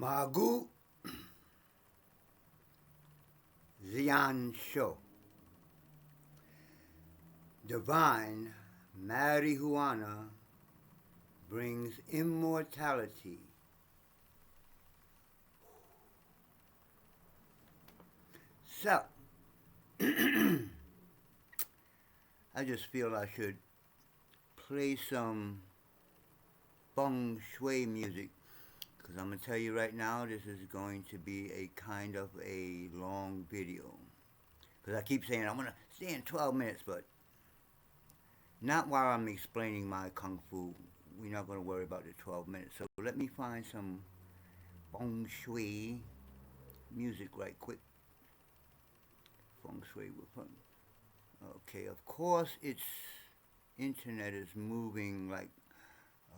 Magu Zian Sho. Divine marijuana brings immortality. So, I just feel I should play some feng shui music because I'm going to tell you right now this is going to be a kind of a long video. Because I keep saying I'm going to stay in 12 minutes, but not while I'm explaining my Kung Fu. We're not going to worry about the 12 minutes. So let me find some feng shui music right quick. Feng shui with fun. Okay, of course its internet is moving like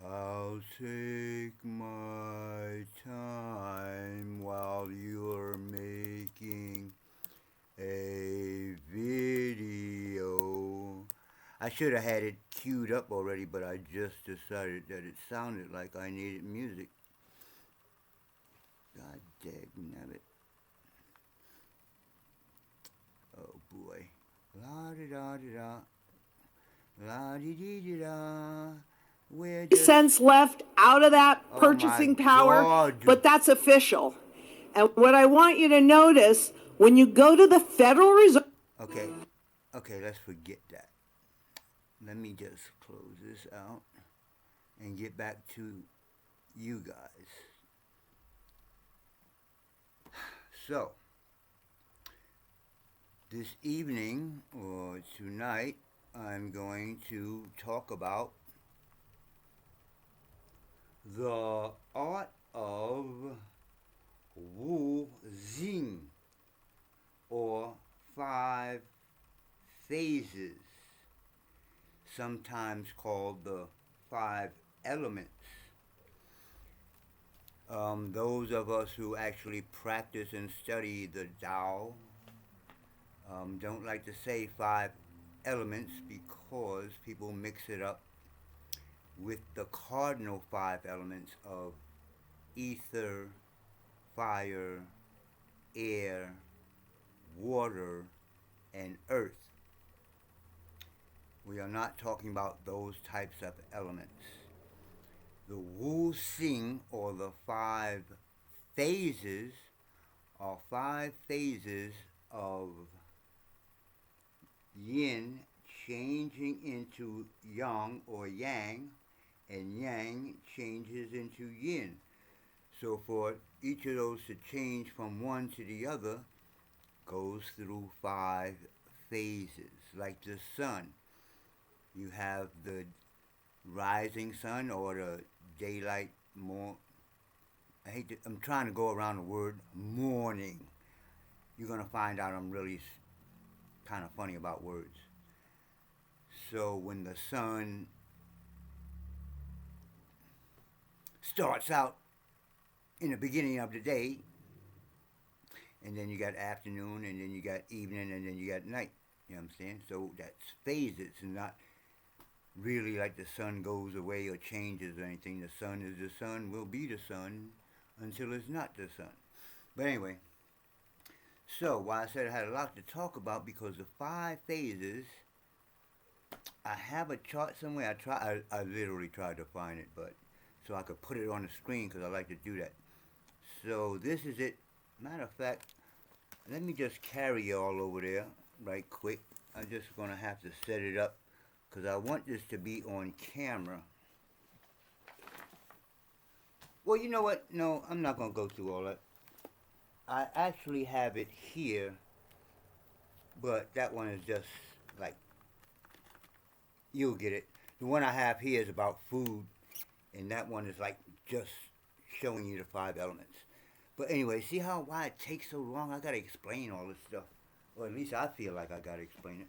I'll take my time while you're making a video. I should have had it queued up already, but I just decided that it sounded like I needed music. God dang it. Oh boy. La-di-da-di-da. La-di-di-di-da. Cents left out of that purchasing power, but that's official. And what I want you to notice, when you go to the Federal Reserve... Okay, let's forget that. Let me just close this out and get back to you guys. So, this evening or tonight, I'm going to talk about the art of Xing, or 5 phases, sometimes called the 5 elements. Those of us who actually practice and study the Tao don't like to say 5 elements because people mix it up with the cardinal 5 elements of ether, fire, air, water, and earth. We are not talking about those types of elements. The Wu Xing, or the 5 phases, are 5 phases of yin changing into yang or yang, and yang changes into yin. So for each of those to change from one to the other goes through 5 phases. Like the sun, you have the rising sun or the daylight I'm trying to go around the word morning. You're going to find out I'm really kind of funny about words. So when the sun starts out in the beginning of the day, and then you got afternoon, and then you got evening, and then you got night. You know what I'm saying? So that's phases, and not really like the sun goes away or changes or anything. The sun is the sun, will be the sun until it's not the sun. But anyway, so why I said I had a lot to talk about, because the 5 phases, I have a chart somewhere. I literally tried to find it, but so I could put it on the screen because I like to do that. So this is it. Matter of fact, let me just carry you all over there right quick. I'm just going to have to set it up because I want this to be on camera. Well, you know what? No, I'm not going to go through all that. I actually have it here, but that one is just like, you'll get it. The one I have here is about food, and that one is like just showing you the 5 elements. But anyway, see why it takes so long? I gotta explain all this stuff. Or at least I feel like I gotta explain it.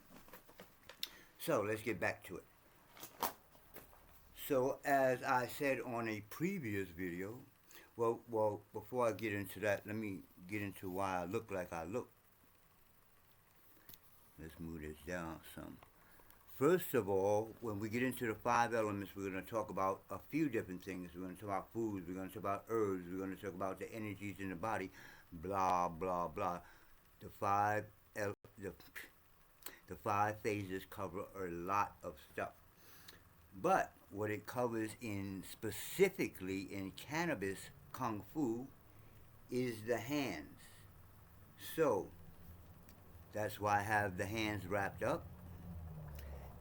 So let's get back to it. So as I said on a previous video, well, before I get into that, let me get into why I look like I look. Let's move this down some. First of all, when we get into the five elements, we're going to talk about a few different things. We're going to talk about foods, we're going to talk about herbs, we're going to talk about the energies in the body, blah, blah, blah. The five, el- the, the five phases cover a lot of stuff. But what it covers in specifically in Kannabis Kung-Fu is the hands. So, that's why I have the hands wrapped up.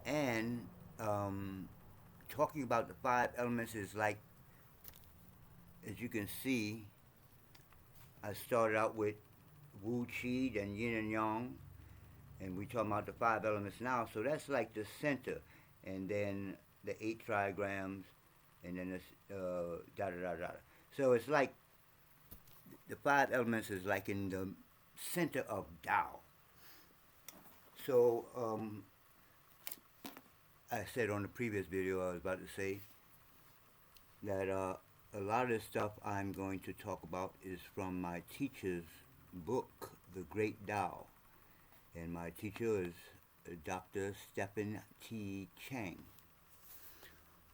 And talking about the five elements is like, as you can see, I started out with Wu Qi, then Yin and Yang, and we talking about the five elements now. So that's like the center, and then the 8 trigrams, and then this da da da da. So it's like the five elements is like in the center of Tao. So I said on the previous video, I was about to say that a lot of the stuff I'm going to talk about is from my teacher's book, The Great Tao. And my teacher is Dr. Stephen T. Chang.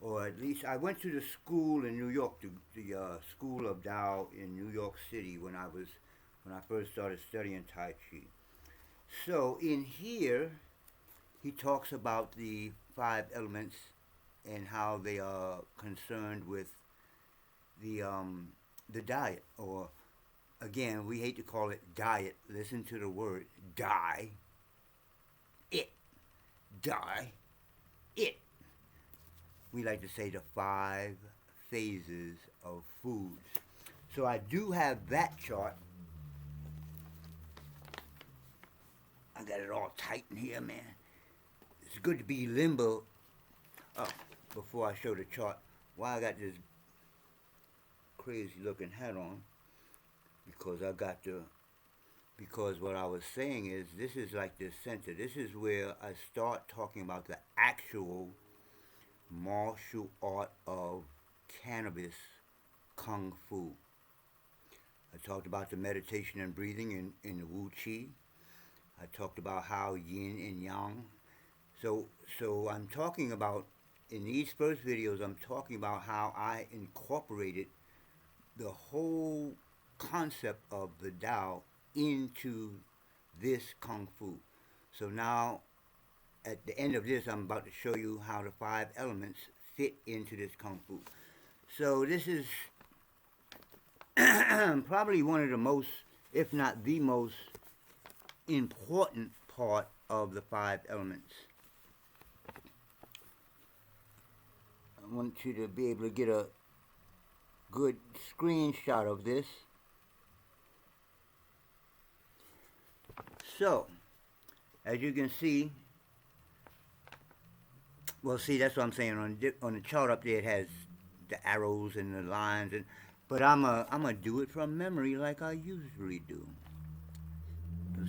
Or at least I went to the school in New York, the School of Tao in New York City when I first started studying Tai Chi. So in here, he talks about the five elements and how they are concerned with the diet, or again, we hate to call it diet. Listen to the word die. It. Die. It. We like to say the five phases of foods. So I do have that chart. I got it all tight in here, man. It's good to be limbo. Oh, before I show the chart, why I got this crazy looking hat on, because what I was saying is, this is like the center. This is where I start talking about the actual martial art of Kannabis Kung-Fu. I talked about the meditation and breathing in the Wu Qi. I talked about how yin and yang. So I'm talking about, in these first videos, I'm talking about how I incorporated the whole concept of the Tao into this Kung Fu. So now, at the end of this, I'm about to show you how the five elements fit into this Kung Fu. So this is probably one of the most, if not the most important part of the five elements. I want you to be able to get a good screenshot of this. So, as you can see, well, see, that's what I'm saying. On the chart up there, it has the arrows and the lines, but I'm gonna do it from memory like I usually do.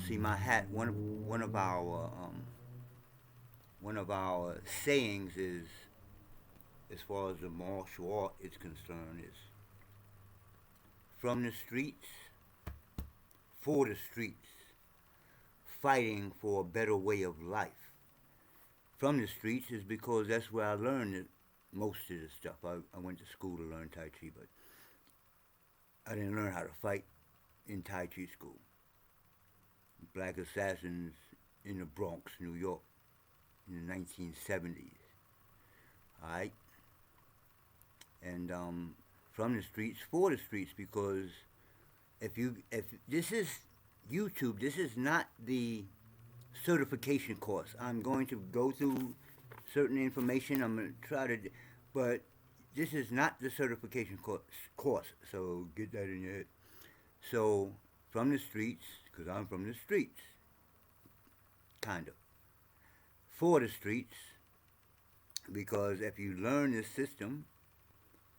See, my hat. One of our sayings is, as far as the martial art is concerned, is from the streets, for the streets, fighting for a better way of life. From the streets is because that's where I learned most of the stuff. I went to school to learn Tai Chi, but I didn't learn how to fight in Tai Chi school. Black assassins in the Bronx, New York, in the 1970s. Alright? And from the streets, for the streets, because if this is YouTube, this is not the certification course. I'm going to go through certain information. I'm going to try to, but this is not the certification course. So get that in your head. So from the streets, because I'm from the streets, kind of. For the streets, because if you learn this system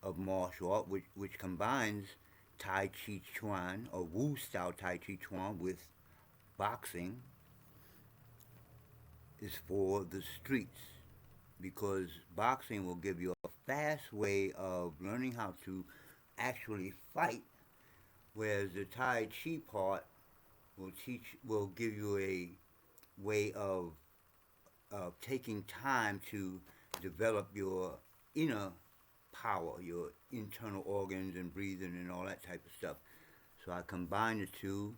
of martial art, which combines Tai-Chi Chuan, or Wu-style Tai-Chi Chuan, with boxing, is for the streets. Because boxing will give you a fast way of learning how to actually fight, whereas the Tai Chi part will give you a way of taking time to develop your inner power, your internal organs and breathing and all that type of stuff. So I combined the two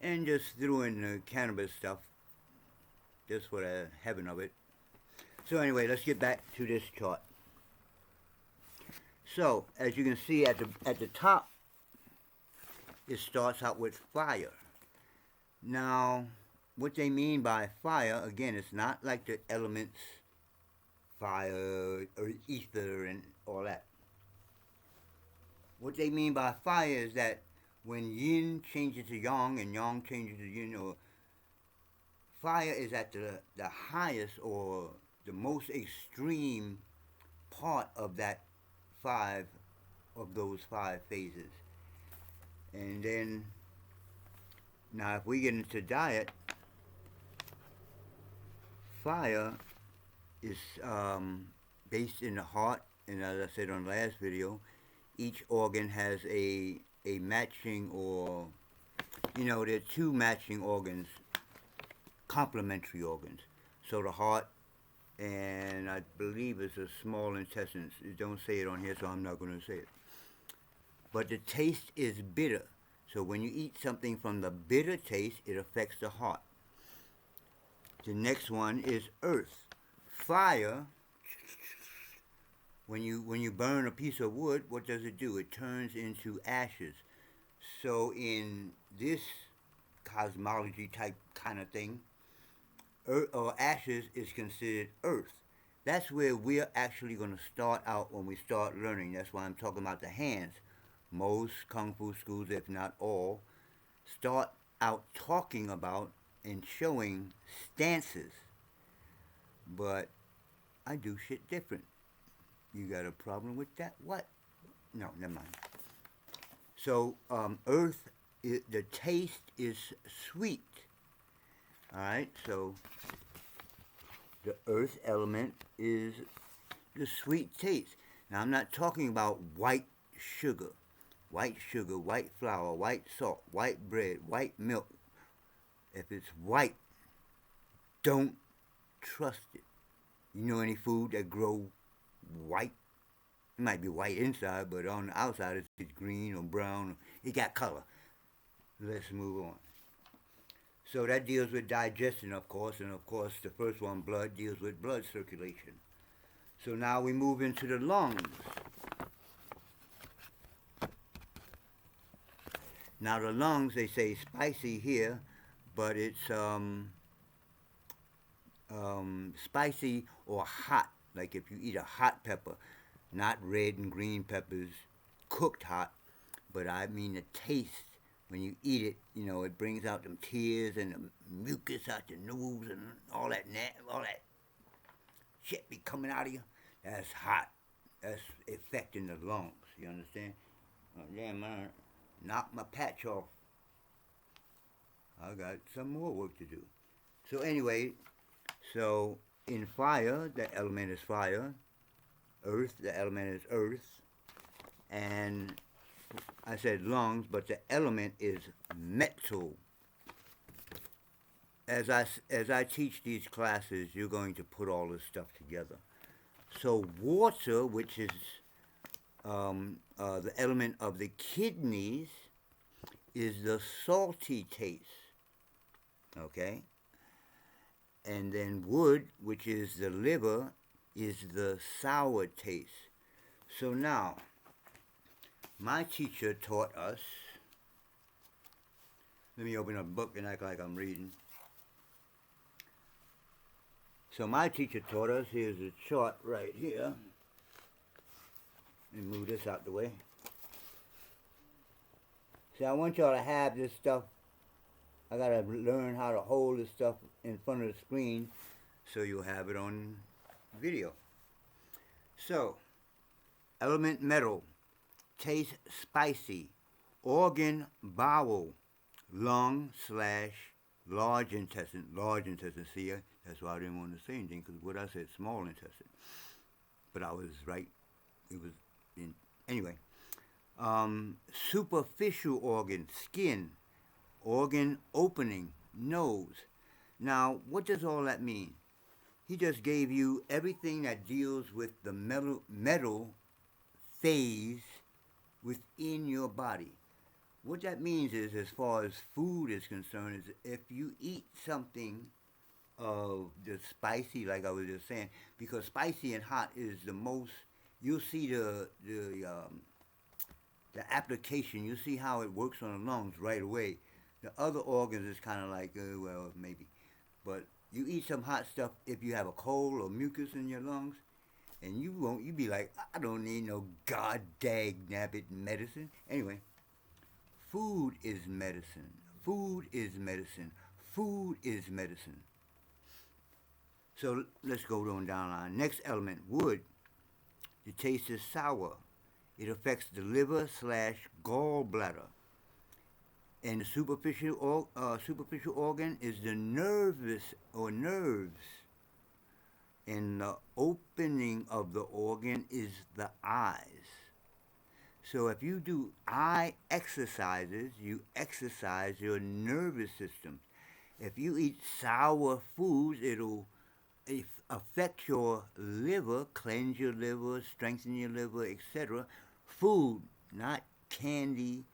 and just threw in the cannabis stuff just for the heaven of it. So anyway, let's get back to this chart. So as you can see at the top, it starts out with fire. Now, what they mean by fire, again, it's not like the elements, fire or ether and all that. What they mean by fire is that when yin changes to yang and yang changes to yin, or fire is at the highest or the most extreme part of those five phases. And then, now if we get into diet, fire is based in the heart, and as I said on the last video, each organ has a matching, or, there are two matching organs, complementary organs. So the heart, and I believe it's a small intestine. It don't say it on here, so I'm not going to say it. But the taste is bitter. So when you eat something from the bitter taste, it affects the heart. The next one is earth. Fire, when you burn a piece of wood, what does it do? It turns into ashes. So in this cosmology type kind of thing, earth, or ashes, is considered earth. That's where we're actually going to start out when we start learning. That's why I'm talking about the hands. Most Kung Fu schools, if not all, start out talking about and showing stances. But I do shit different. You got a problem with that? What? No, never mind. So, earth, the taste is sweet. Alright, so the earth element is the sweet taste. Now, I'm not talking about white sugar, white flour, white salt, white bread, white milk. If it's white, don't trust it. You know any food that grow white? It might be white inside, but on the outside it's green or brown. It got color. Let's move on. So that deals with digestion, of course, and of course the first one, blood, deals with blood circulation. So now we move into the lungs. Now the lungs, they say spicy here, but it's spicy or hot, like if you eat a hot pepper, not red and green peppers, cooked hot, but I mean the taste. When you eat it, it brings out them tears and the mucus out your nose and all that shit be coming out of you. That's hot. That's affecting the lungs. You understand? Oh, damn, man, knock my patch off. I got some more work to do. So anyway, so in fire, the element is fire. Earth, the element is earth. And I said lungs, but the element is metal. As I teach these classes, you're going to put all this stuff together. So water, which is the element of the kidneys, is the salty taste. Okay? And then wood, which is the liver, is the sour taste. So now, my teacher taught us, let me open up a book and act like I'm reading. So my teacher taught us, here's a chart right here. Let me move this out the way. See, I want y'all to have this stuff. I gotta learn how to hold this stuff in front of the screen so you'll have it on video. So, element metal. Taste spicy, organ bowel, lung/large intestine. Large intestine, see, that's why I didn't want to say anything, because what I said, small intestine. But I was right. It was in, anyway. Superficial organ, skin, organ opening, nose. Now, what does all that mean? he just gave you everything that deals with the metal phase within your body. What that means is, as far as food is concerned, is if you eat something of the spicy, like I was just saying, because spicy and hot is the most. You'll see the application. You see how it works on the lungs right away. The other organs is kind of like, well, maybe, but you eat some hot stuff if you have a cold or mucus in your lungs, and you won't. You be like, I don't need no god dag nabbit medicine. Anyway, food is medicine. Food is medicine. Food is medicine. So let's go on down the line. Next element, wood. The taste is sour. It affects the liver slash gallbladder. And the superficial organ is the nervous or nerves. And the opening of the organ is the eyes. So if you do eye exercises, you exercise your nervous system. If you eat sour foods, it'll affect your liver, cleanse your liver, strengthen your liver, etc. Food, not candy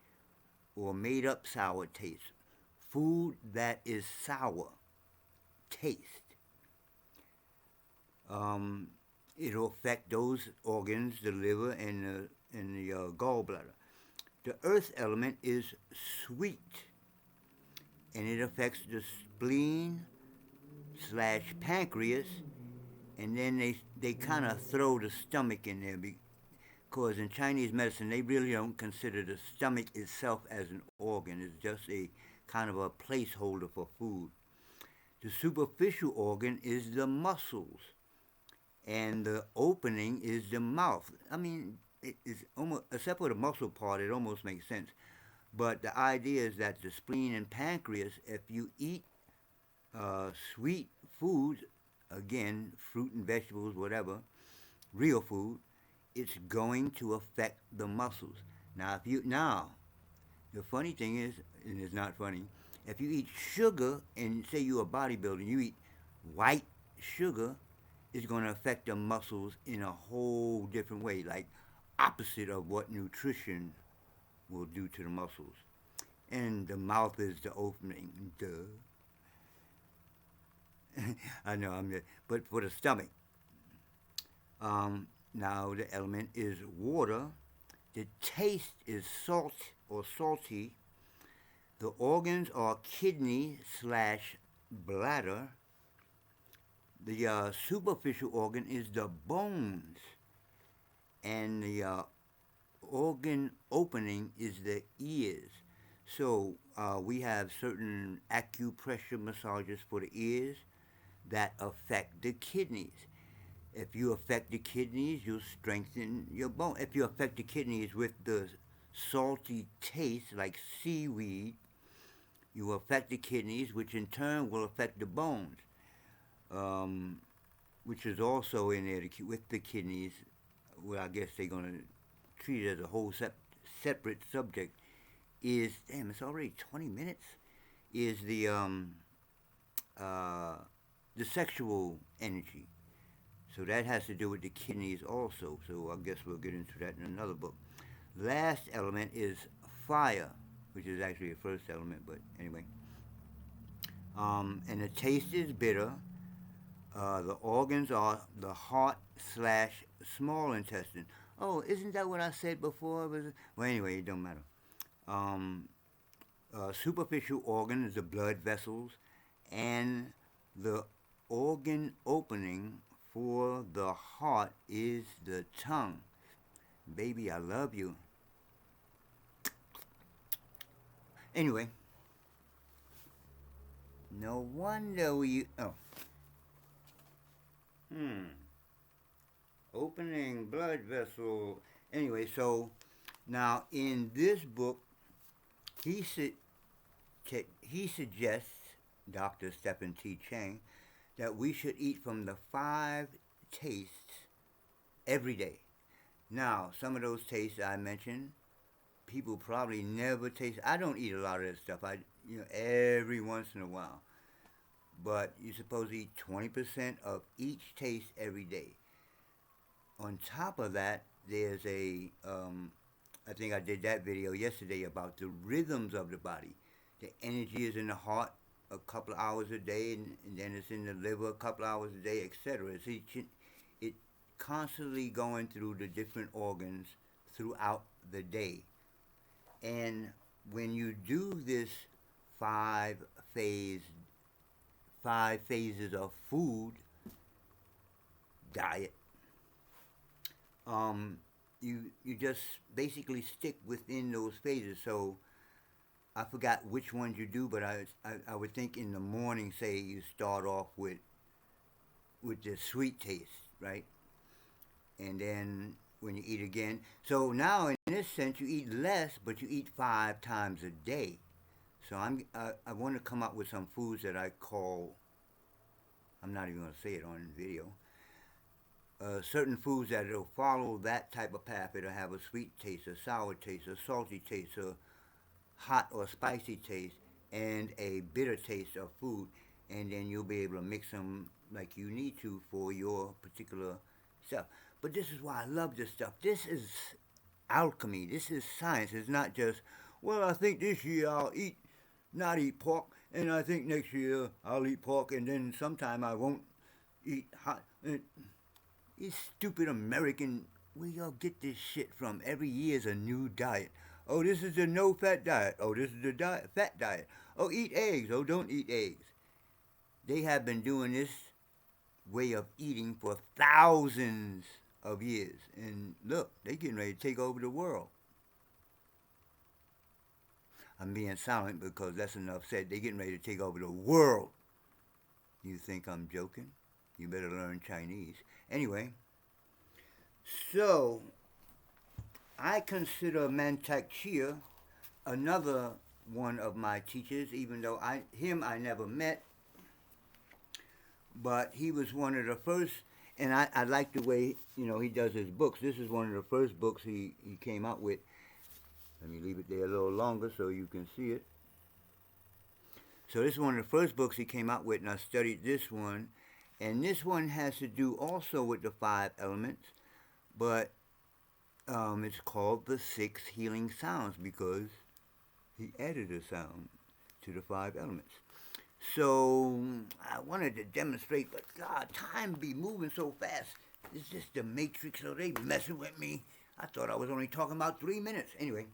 or made up sour taste. Food that is sour taste. It'll affect those organs, the liver and the gallbladder. The earth element is sweet, and it affects the spleen slash pancreas, and then they kind of throw the stomach in there because in Chinese medicine they really don't consider the stomach itself as an organ. It's just a kind of a placeholder for food. The superficial organ is the muscles, and the opening is the mouth. I mean, it is almost, except for the muscle part, it almost makes sense. But the idea is that the spleen and pancreas, if you eat sweet foods, again, fruit and vegetables, whatever, real food, it's going to affect the muscles. Now, the funny thing is, and it's not funny, if you eat sugar and say you're a bodybuilder, you eat white sugar, it's going to affect the muscles in a whole different way, like opposite of what nutrition will do to the muscles. And the mouth is the opening. Duh. I know, but for the stomach. Now the element is water. The taste is salt or salty. The organs are kidney slash bladder. The superficial organ is the bones. And the organ opening is the ears. So we have certain acupressure massages for the ears that affect the kidneys. If you affect the kidneys, you'll strengthen your bone. If you affect the kidneys with the salty taste, like seaweed, you affect the kidneys, which in turn will affect the bones, which is also in there with the kidneys. Well, I guess they're going to treat it as a whole separate subject. Damn, it's already 20 minutes, is the sexual energy. So that has to do with the kidneys also. So I guess we'll get into that in another book. Last element is fire, which is actually the first element, but anyway. And the taste is bitter. The organs are the heart slash small intestine. Oh, isn't that what I said before? Well, anyway, it don't matter. Superficial organ is the blood vessels, and the organ opening for the heart is the tongue. Baby, I love you. Anyway, no wonder opening blood vessel. Anyway, so now in this book, he suggests, Dr. Stephen T. Chang, that we should eat from the 5 tastes every day. Now, some of those tastes I mentioned, people probably never taste. I don't eat a lot of that stuff. Every once in a while. but you're supposed to eat 20% of each taste every day. On top of that, there's I think I did that video yesterday about the rhythms of the body. The energy is in the heart a couple of hours a day, and then it's in the liver a couple of hours a day, etc. It constantly going through the different organs throughout the day. And when you do this five phase, five phases of food diet, you just basically stick within those phases. So I forgot which ones you do, but I would think in the morning, say you start off with the sweet taste, right? And then when you eat again, so now in this sense you eat less, but you eat 5 times a day. So I want to come up with some foods that I call, I'm not even going to say it on video. Certain foods that will follow that type of path. It'll have a sweet taste, a sour taste, a salty taste, a hot or spicy taste, and a bitter taste of food. And then you'll be able to mix them like you need to for your particular stuff. But this is why I love this stuff. This is alchemy. This is science. It's not just, well, I think this year I'll not eat pork, and I think next year I'll eat pork, and then sometime I won't eat hot. These stupid American, where y'all get this shit from? Every year's a new diet. Oh, this is the no-fat diet. Oh, this is the fat diet. Oh, eat eggs. Oh, don't eat eggs. They have been doing this way of eating for thousands of years. And look, they getting ready to take over the world. I'm being silent because that's enough said. They getting ready to take over the world. You think I'm joking? You better learn Chinese. Anyway, so I consider Mantak Chia another one of my teachers, even though I never met, but he was one of the first, and I like the way, he does his books. This is one of the first books he came out with. Let me leave it there a little longer so you can see it. So this is one of the first books he came out with, and I studied this one. And this one has to do also with the 5 elements, but it's called the 6 healing sounds because he added a sound to the 5 elements. So I wanted to demonstrate, but God, time be moving so fast. It's just the Matrix, so they messing with me. I thought I was only talking about 3 minutes. Anyway,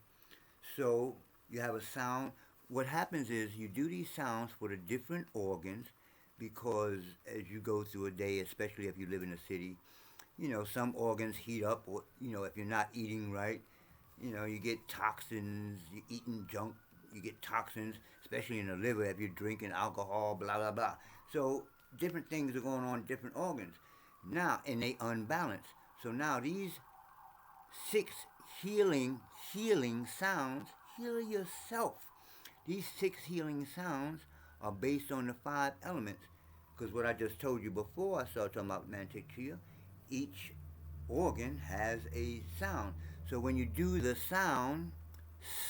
so you have a sound. What happens is you do these sounds for the different organs, because as you go through a day, especially if you live in a city, some organs heat up, or, if you're not eating right, you get toxins, you're eating junk, you get toxins, especially in the liver if you're drinking alcohol, blah, blah, blah. So different things are going on in different organs. Now, and they unbalance. So now these 6 healing sounds, heal yourself. These 6 healing sounds are based on the 5 elements. Because what I just told you before I started talking about Mantak Chia, each organ has a sound. So when you do the sound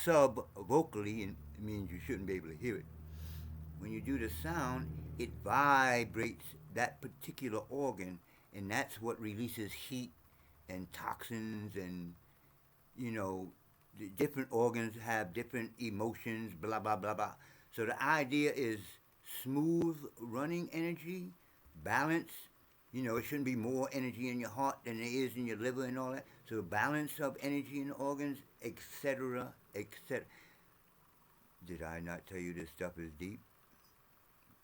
sub-vocally, and it means you shouldn't be able to hear it. When you do the sound, it vibrates that particular organ, and that's what releases heat and toxins, and, the different organs have different emotions, blah, blah, blah, blah. So the idea is smooth running energy, balance. It shouldn't be more energy in your heart than there is in your liver and all that. So balance of energy in the organs, etc., etc. Did I not tell you this stuff is deep?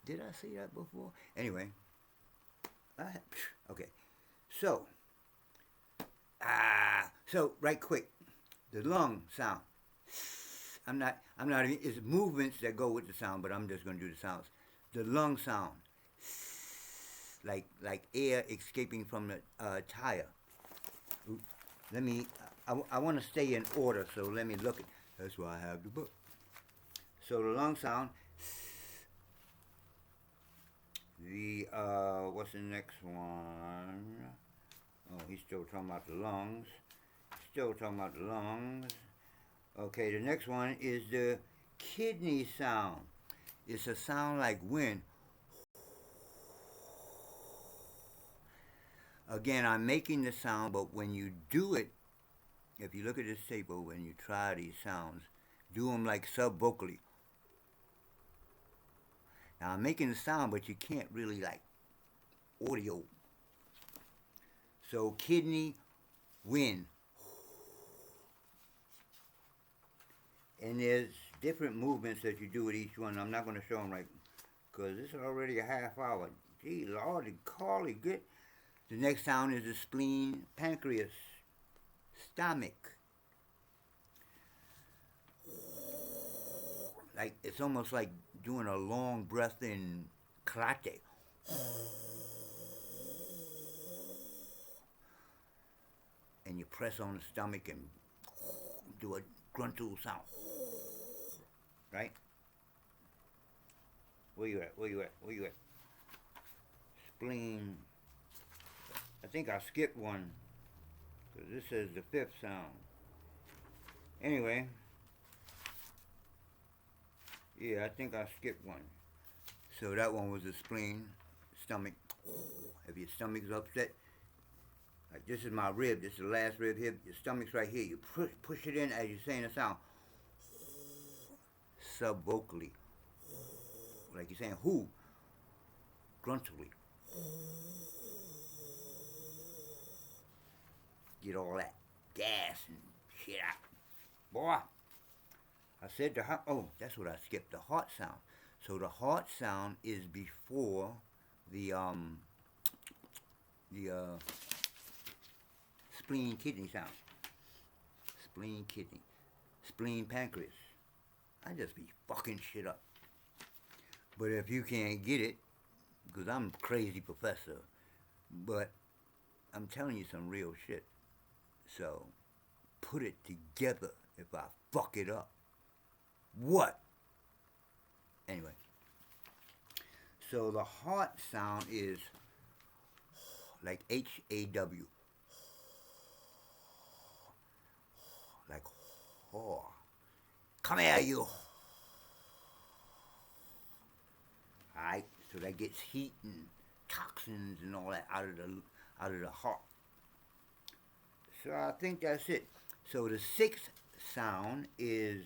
Did I say that before? Anyway, okay. So right quick, the lung sound. I'm not, it's movements that go with the sound, but I'm just going to do the sounds. The lung sound, like air escaping from the tire. I want to stay in order, so let me look at, that's why I have the book. So the lung sound, what's the next one? Oh, he's still talking about the lungs. Okay, the next one is the kidney sound. It's a sound like wind. Again, I'm making the sound, but when you do it, if you look at this table, when you try these sounds, do them like sub-vocally. Now, I'm making the sound, but you can't really like audio. So, kidney, wind. And there's different movements that you do with each one. I'm not going to show them right, because this is already a half hour. Gee, Lordy, Carly, good. The next sound is the spleen, pancreas, stomach. Like, it's almost like doing a long breath in karate. And you press on the stomach and do a gruntal sound. Right? Where you at? Where you at? Where you at? Spleen. I think I skipped one, because this is the fifth sound. Anyway. Yeah, I think I skipped one. So that one was the spleen, stomach. If your stomach's upset, like this is my rib, this is the last rib here, your stomach's right here. You push it in as you're saying the sound. Sub-vocally. Like you're saying who. Gruntally. Get all that gas and shit out. Boy. I said the heart, oh, that's what I skipped, the heart sound. So the heart sound is before the spleen kidney sound. Spleen kidney. Spleen pancreas. I just be fucking shit up. But if you can't get it, because I'm a crazy professor, but I'm telling you some real shit. So put it together if I fuck it up. What? Anyway. So the heart sound is like H-A-W. Like whore. Come here, you. Alright? So that gets heat and toxins and all that out of the heart. So I think that's it. So the sixth sound is,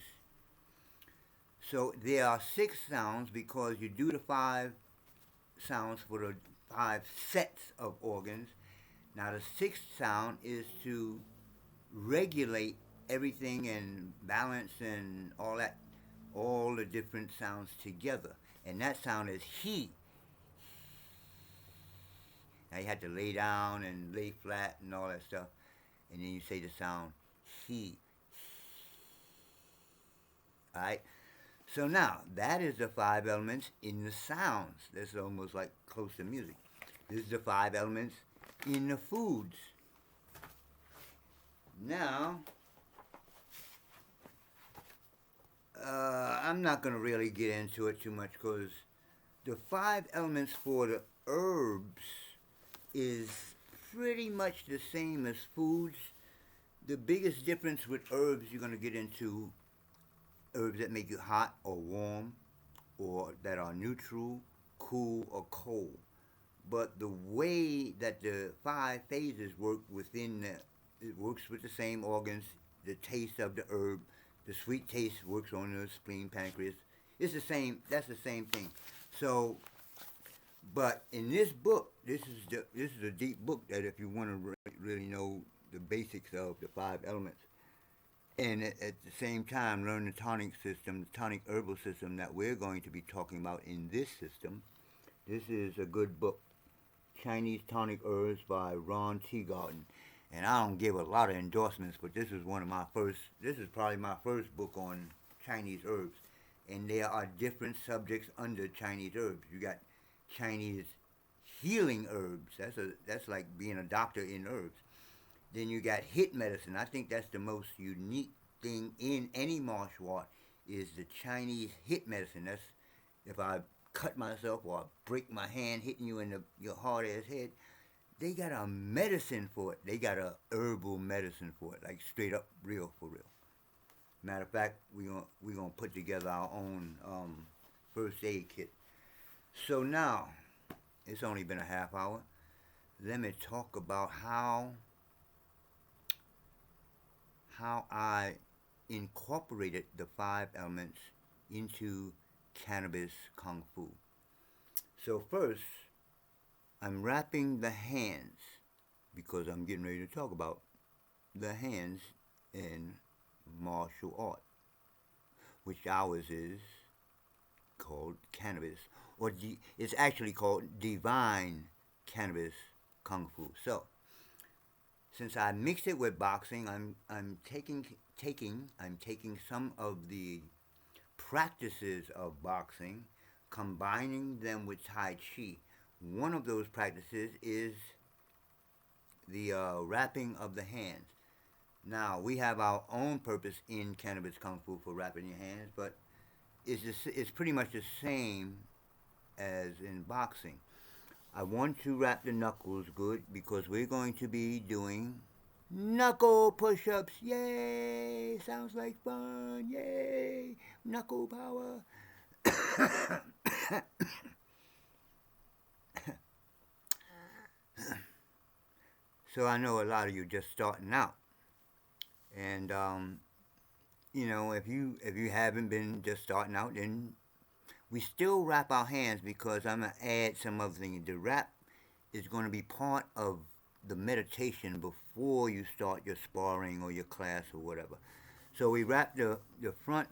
so there are 6 sounds because you do the 5 sounds for the 5 sets of organs. Now the 6th sound is to regulate everything and balance and all that, all the different sounds together. And that sound is he. Now you have to lay down and lay flat and all that stuff. And then you say the sound he. Alright? So now, that is the 5 elements in the sounds. That's almost like close to music. This is the 5 elements in the foods. Now, I'm not going to really get into it too much because the 5 elements for the herbs is pretty much the same as foods. The biggest difference with herbs, you're going to get into herbs that make you hot or warm, or that are neutral, cool, or cold. But the way that the 5 phases work within it works with the same organs, the taste of the herb, the sweet taste works on the spleen, pancreas. It's the same, that's the same thing. So, but in this book, this is a deep book that if you want to really know the basics of the 5 elements, and at the same time learn the tonic system, the tonic herbal system that we're going to be talking about in this system. This is a good book, Chinese Tonic Herbs by Ron Teagarden. And I don't give a lot of endorsements, but this is this is probably my first book on Chinese herbs. And there are different subjects under Chinese herbs. You got Chinese healing herbs. That's like being a doctor in herbs. Then you got hit medicine. I think that's the most unique thing in any martial art is the Chinese hit medicine. That's if I cut myself or I break my hand hitting you in your hard ass head, they got a medicine for it. They got a herbal medicine for it, like straight up real for real. Matter of fact, we're gonna put together our own first aid kit. So now, it's only been a half hour. let me talk about how I incorporated the five elements into Cannabis Kung-Fu. So first, I'm wrapping the hands because I'm getting ready to talk about the hands in martial art, which ours is called cannabis, it's actually called divine cannabis kung fu. So since I mixed it with boxing, I'm taking some of the practices of boxing, combining them with Tai Chi. One of those practices is the wrapping of the hands. Now we have our own purpose in cannabis kung fu for wrapping your hands, but it's pretty much the same as in boxing. I want to wrap the knuckles good because we're going to be doing knuckle push-ups. Yay! Sounds like fun. Yay! Knuckle power. So I know a lot of you just starting out, and if you haven't been just starting out, then we still wrap our hands because I'm gonna add some other things. The wrap is going to be part of the meditation before you start your sparring or your class or whatever. So we wrap the front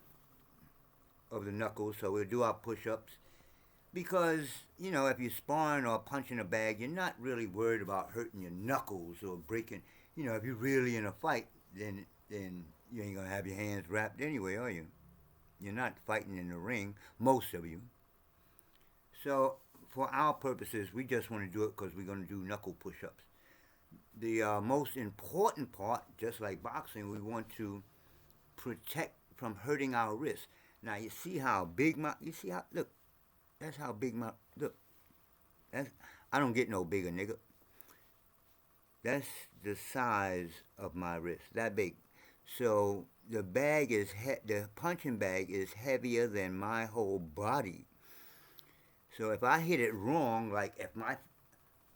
of the knuckles, so we'll do our push-ups because if you're sparring or punching a bag, you're not really worried about hurting your knuckles or breaking. If you're really in a fight, then you ain't gonna have your hands wrapped anyway, are you? You're not fighting in the ring, most of you. So for our purposes, we just want to do it because we're going to do knuckle push-ups. The most important part, just like boxing, we want to protect from hurting our wrists. Now you see how big you see how, look, that's how big look, that's, I don't get no bigger, nigga. That's the size of my wrist, that big. So the punching bag is heavier than my whole body. So if I hit it wrong, like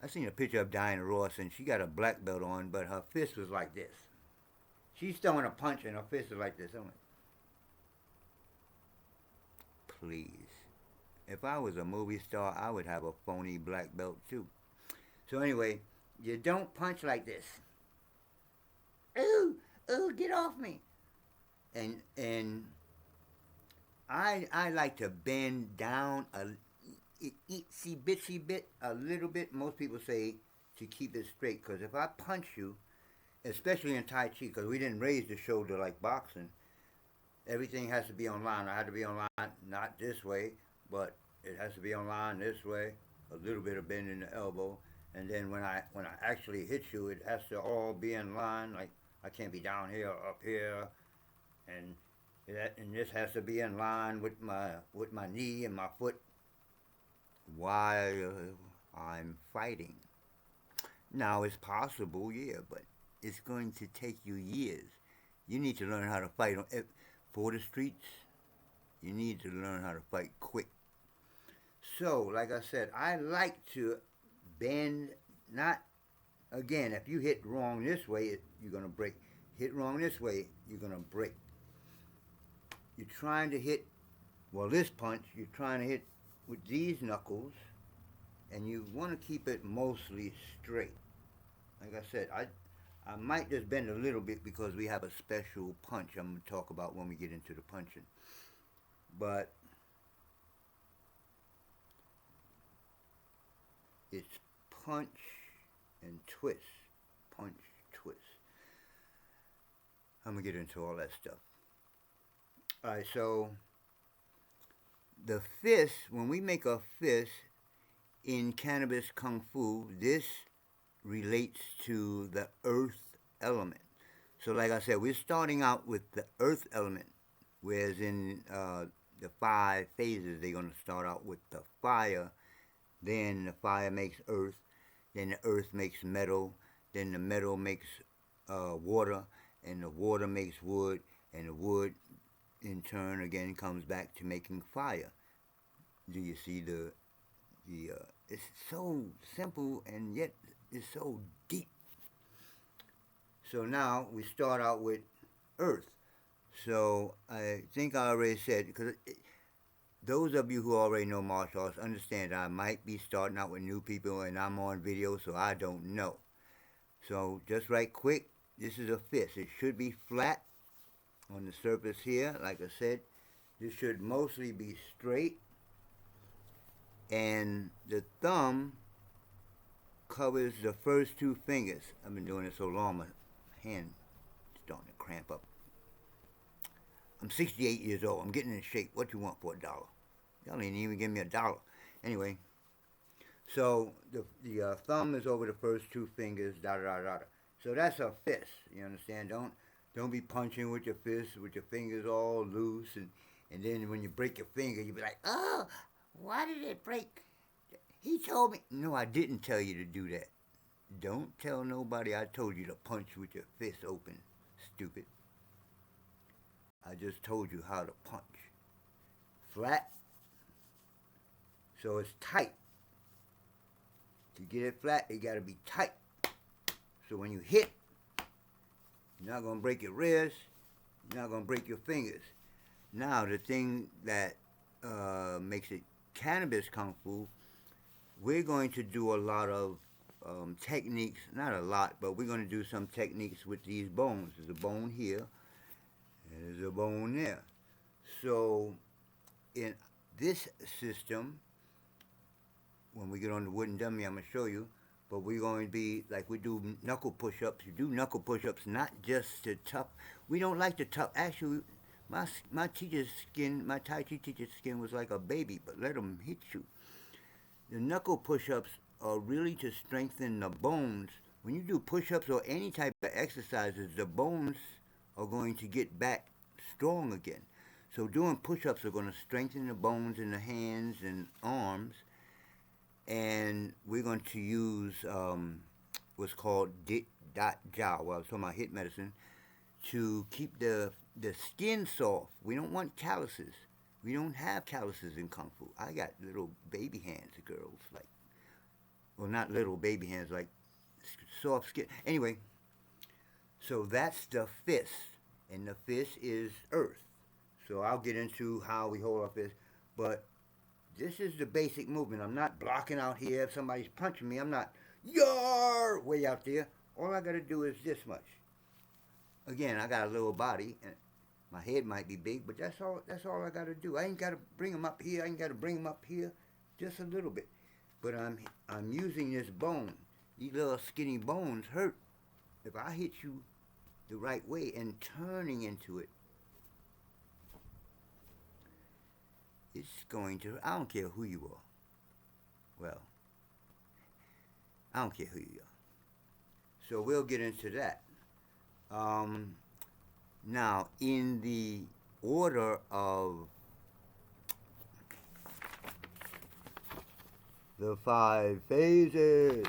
I seen a picture of Diana Ross and she got a black belt on, but her fist was like this. She's throwing a punch and her fist is like this. I'm like, please. If I was a movie star, I would have a phony black belt too. So anyway, you don't punch like this. Ooh, ooh, get off me. And I like to bend down a itsy bitsy bit, a little bit. Most people say to keep it straight, because if I punch you, especially in Tai Chi, because we didn't raise the shoulder like boxing, everything has to be on line. I had to be on line, not this way, but it has to be on line this way, a little bit of bend in the elbow, and then when I actually hit you, it has to all be in line. Like I can't be down here, up here, and this has to be in line with my knee and my foot while I'm fighting. Now it's possible, yeah, but it's going to take you years. You need to learn how to fight for the streets. You need to learn how to fight quick. So, like I said, I like to bend. Not again. If you hit wrong this way, you're gonna break. Hit wrong this way, you're gonna break. You're trying to hit. Well, this punch, you're trying to hit with these knuckles, and you want to keep it mostly straight. Like I said, I might just bend a little bit because we have a special punch I'm going to talk about when we get into the punching. But it's punch and twist. Punch, twist. I'm going to get into all that stuff. Alright, so the fist, when we make a fist in Cannabis Kung Fu, this relates to the earth element. So like I said, we're starting out with the earth element, whereas in the 5 phases, they're going to start out with the fire, then the fire makes earth, then the earth makes metal, then the metal makes water, and the water makes wood, and the wood in turn again comes back to making fire. Do you see the it's so simple, and yet is so deep. So now we start out with earth. So I think I already said, because those of you who already know martial arts understand that I might be starting out with new people and I'm on video, so I don't know. So just right quick, this is a fist. It should be flat on the surface here. Like I said, this should mostly be straight. And the thumb covers the first two fingers. I've been doing it so long, my hand is starting to cramp up. I'm 68 years old. I'm getting in shape. What you want for $1? Y'all ain't even give me $1. Anyway, so the thumb is over the first two fingers, da da da da. So that's a fist. You understand? Don't be punching with your fist with your fingers all loose, and then when you break your finger, you be like, oh, why did it break? He told me. No, I didn't tell you to do that. Don't tell nobody I told you to punch with your fist open, stupid. I just told you how to punch. Flat, so it's tight. To get it flat, it gotta be tight. So when you hit, you're not gonna break your wrist, you're not gonna break your fingers. Now the thing that makes it Kannabis Kung-Fu, we're going to do a lot of techniques, not a lot, but we're going to do some techniques with these bones. There's a bone here, and there's a bone there. So in this system, when we get on the wooden dummy, I'm going to show you, but we're going to be, like we do knuckle push-ups. You do knuckle push-ups not just to tough. We don't like to tough. Actually, my teacher's skin, my Tai-Chi teacher's skin was like a baby, but let him hit you. The knuckle push-ups are really to strengthen the bones. When you do push-ups or any type of exercises, the bones are going to get back strong again. So doing push-ups are going to strengthen the bones in the hands and arms. And we're going to use what's called jiao. Well, I was talking about HIT medicine, to keep the skin soft. We don't want calluses. We don't have calluses in Kung Fu. I got little baby hands, girls, like, well, not little baby hands, like soft skin. Anyway, so that's the fist, and the fist is earth. So I'll get into how we hold our fist, but this is the basic movement. I'm not blocking out here. If somebody's punching me, I'm not, yar, way out there. All I got to do is this much. Again, I got a little body, and my head might be big, but that's all I got to do. I ain't got to bring them up here. I ain't got to bring them up here, just a little bit. But I'm using this bone. These little skinny bones hurt. If I hit you the right way and turning into it, it's going to, I don't care who you are. Well, I don't care who you are. So we'll get into that. Now, in the order of the 5 phases,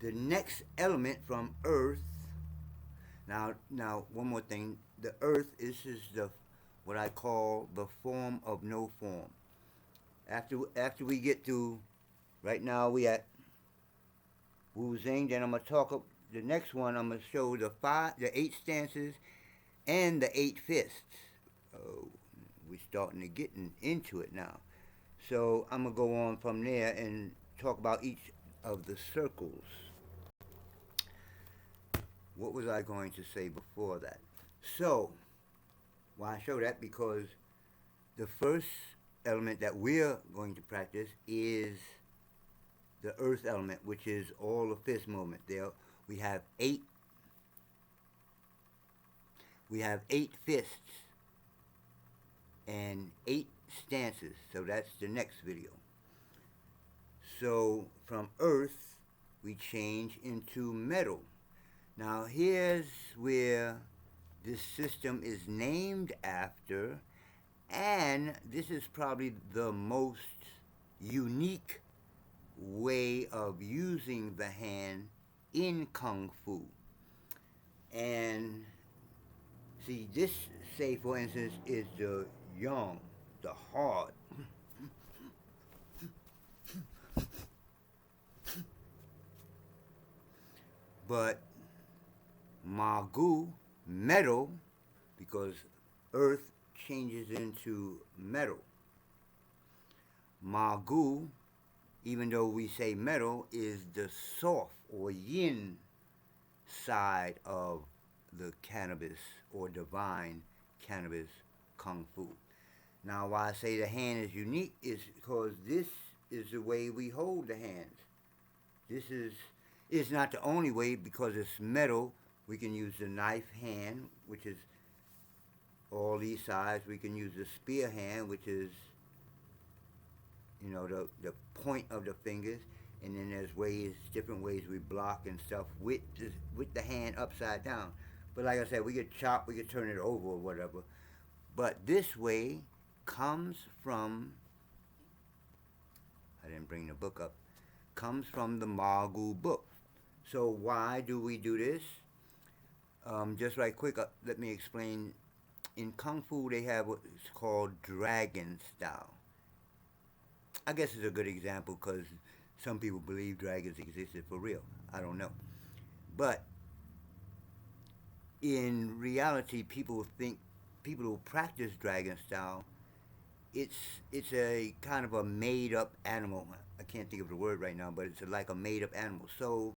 the next element from earth, now one more thing, the earth is the what I call the form of no form. After we get through, right now we at Wu Xing, then I'm going to talk, the next one I'm going to show the 8 stances and the 8 fists. Oh, we're starting to get into it now. So I'm going to go on from there and talk about each of the circles. What was I going to say before that? So, why I show that, because the first element that we're going to practice is the earth element, which is all the fist movement. There we have 8 fists and 8 stances. So that's the next video. So from earth we change into metal. Now here's where this system is named after, and this is probably the most unique way of using the hand in Kung Fu. And see, this, say for instance, is the yang, the hard. But Magu, metal, because earth changes into metal. Magu, even though we say metal, is the soft or yin side of the cannabis or divine cannabis kung fu. Now, why I say the hand is unique is because this is the way we hold the hands. This is it's not the only way because it's metal. We can use the knife hand, which is all these sides. We can use the spear hand, which is the point of the fingers. And then there's different ways we block and stuff with the hand upside down. But like I said, we could chop, we could turn it over or whatever. But this way comes from, I didn't bring the book up, comes from the Magu book. So why do we do this? Just right quick, let me explain. In Kung Fu, they have what's called dragon style. I guess it's a good example because some people believe dragons existed for real. I don't know. But in reality, people who practice dragon style, it's a kind of a made up animal. I can't think of the word right now, but it's like a made up animal. So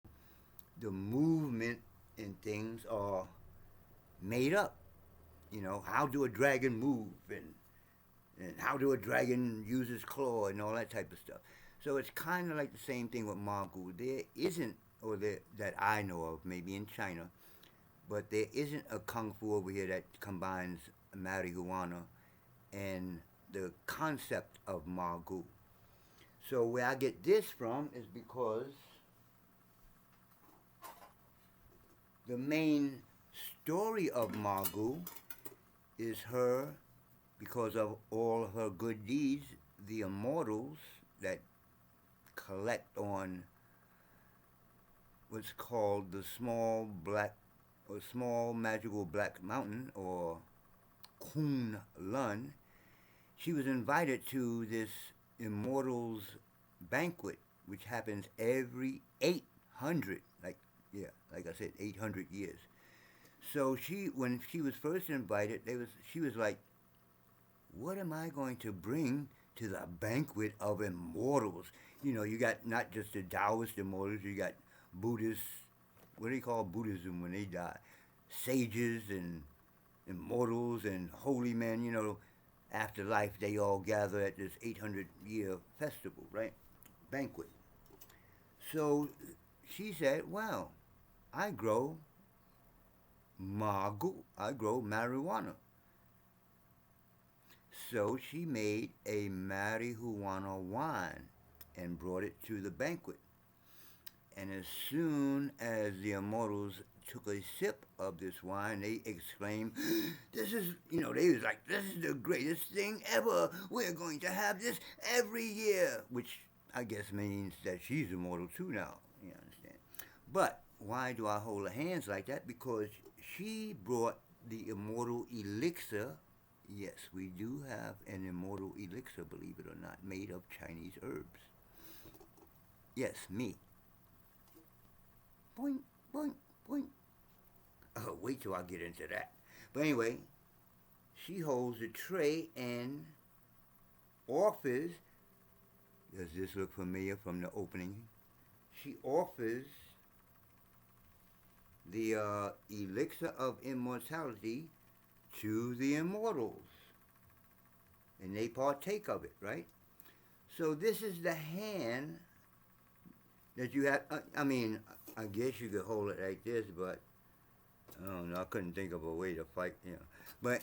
the movement and things are made up. How do a dragon move and how do a dragon use its claw and all that type of stuff. So it's kind of like the same thing with Magu. There isn't, that I know of, maybe in China, but there isn't a kung fu over here that combines marijuana and the concept of Magu. So where I get this from is because the main story of Magu is her, because of all her good deeds, the immortals that collect on what's called the small magical black mountain, or Kunlun. She was invited to this immortals banquet, which happens every 800, like I said, 800 years. So when she was first invited, she was like, what am I going to bring to the banquet of immortals? You got not just the Taoist immortals, you got Buddhists, what do you call Buddhism when they die? Sages and immortals and holy men, after life they all gather at this 800-year festival, right? Banquet. So she said, well, I grow Magu, I grow marijuana. So she made a marijuana wine and brought it to the banquet. And as soon as the immortals took a sip of this wine, they exclaimed, this is, they was like, this is the greatest thing ever. We're going to have this every year, which I guess means that she's immortal too now, you understand. But why do I hold her hands like that? Because she brought the immortal elixir. Yes, we do have an immortal elixir, believe it or not, made of Chinese herbs. Yes, me. Boing, boing, boing. Oh, wait till I get into that. But anyway, she holds the tray and offers, does this look familiar from the opening? She offers the elixir of immortality to the immortals. And they partake of it, right? So this is the hand that you have. I guess you could hold it like this, but I don't know. I couldn't think of a way to fight, But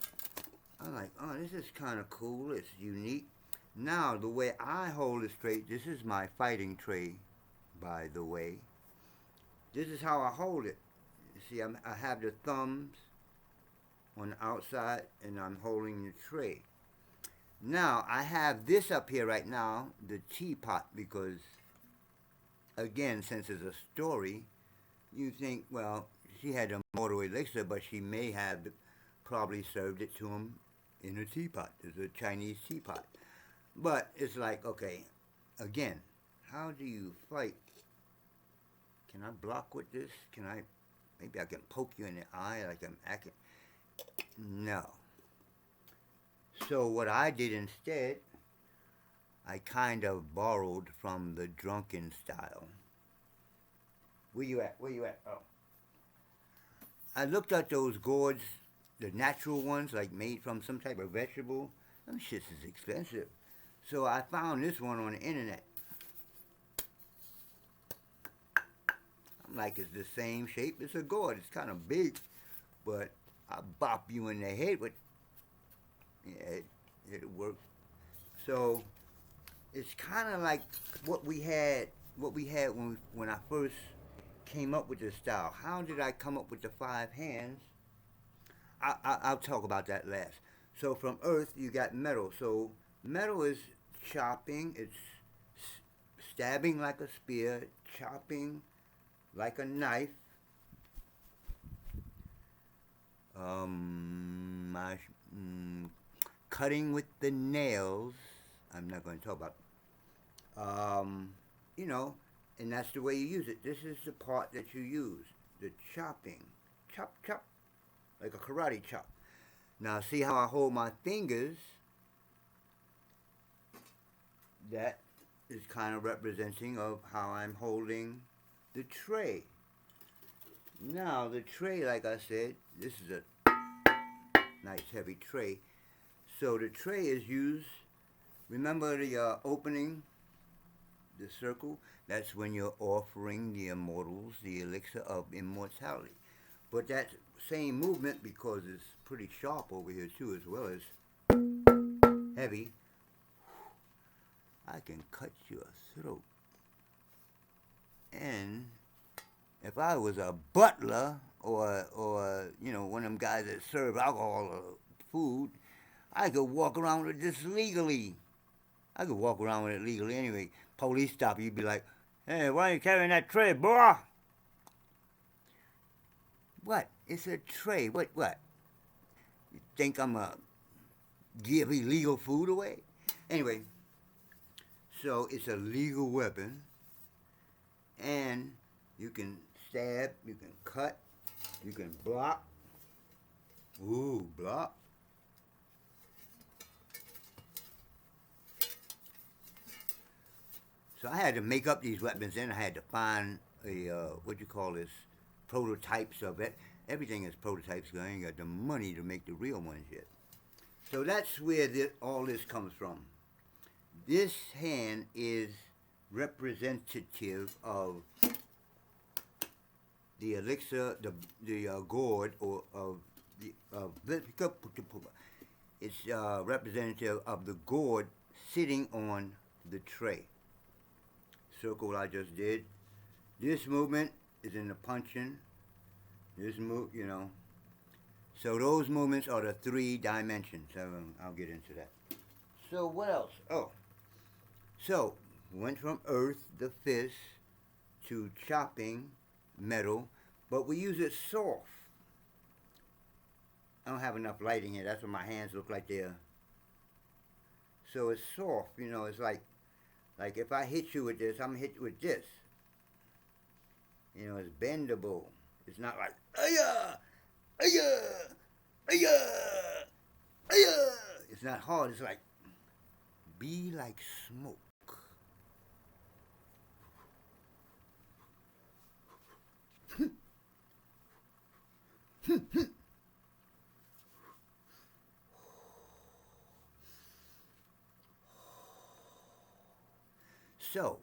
I'm like, oh, this is kind of cool. It's unique. Now, the way I hold it straight, this is my fighting tray, by the way. This is how I hold it. You see, I have the thumbs on the outside, and I'm holding the tray. Now, I have this up here right now, the teapot, because, again, since it's a story, you think, well, she had a mortal elixir, but she may have probably served it to him in a teapot. It's a Chinese teapot. But it's like, okay, again, how do you fight Can I block with this? Maybe I can poke you in the eye like I'm acting. No. So what I did instead, I kind of borrowed from the drunken style. Where you at? Where you at? Oh. I looked at those gourds, the natural ones, like made from some type of vegetable. Them shits is expensive. So I found this one on the internet. I'm like, it's the same shape as a gourd. It's kind of big, but I bop you in the head with, yeah, it'll work. So it's kind of like what we had when I first came up with this style. How did I come up with the 5 hands? I'll talk about that last. So from earth, you got metal. So metal is chopping, it's stabbing like a spear, chopping like a knife. Cutting with the nails. I'm not going to talk about. You know, and that's the way you use it. This is the part that you use, the chopping. Chop, chop, like a karate chop. Now see how I hold my fingers? That is kind of representing of how I'm holding the tray. Now the tray, like I said, this is a nice heavy tray. So the tray is used, remember the opening, the circle? That's when you're offering the immortals the elixir of immortality. But that same movement, because it's pretty sharp over here too, as well as heavy, I can cut your throat. And if I was a butler or you know, one of them guys that serve alcohol or food, I could walk around with this legally. I could walk around with it legally anyway. Police stop you, you'd be like, hey, why are you carrying that tray, boy? What? It's a tray. What? You think I'm going to give illegal food away? Anyway, so it's a legal weapon. And you can stab, you can cut, you can block. Ooh, block. So I had to make up these weapons, and I had to find a, what you call this, prototypes of it. Everything is prototypes, because I ain't got the money to make the real ones yet. So that's where all this comes from. This hand is representative of the elixir, the gourd, or it's representative of the gourd sitting on the tray. Circle I just did. This movement is in the punching. This move, you know. So those movements are the 3 dimensions. I'll get into that. So what else? Oh, so went from earth, the fist, to chopping, metal, but we use it soft. I don't have enough lighting here. That's what my hands look like they're. So it's soft, you know. It's like if I hit you with this, I'm gonna hit you with this. You know, it's bendable. It's not like ayah, ayah, ayah, ayah. It's not hard. It's like be like smoke. So,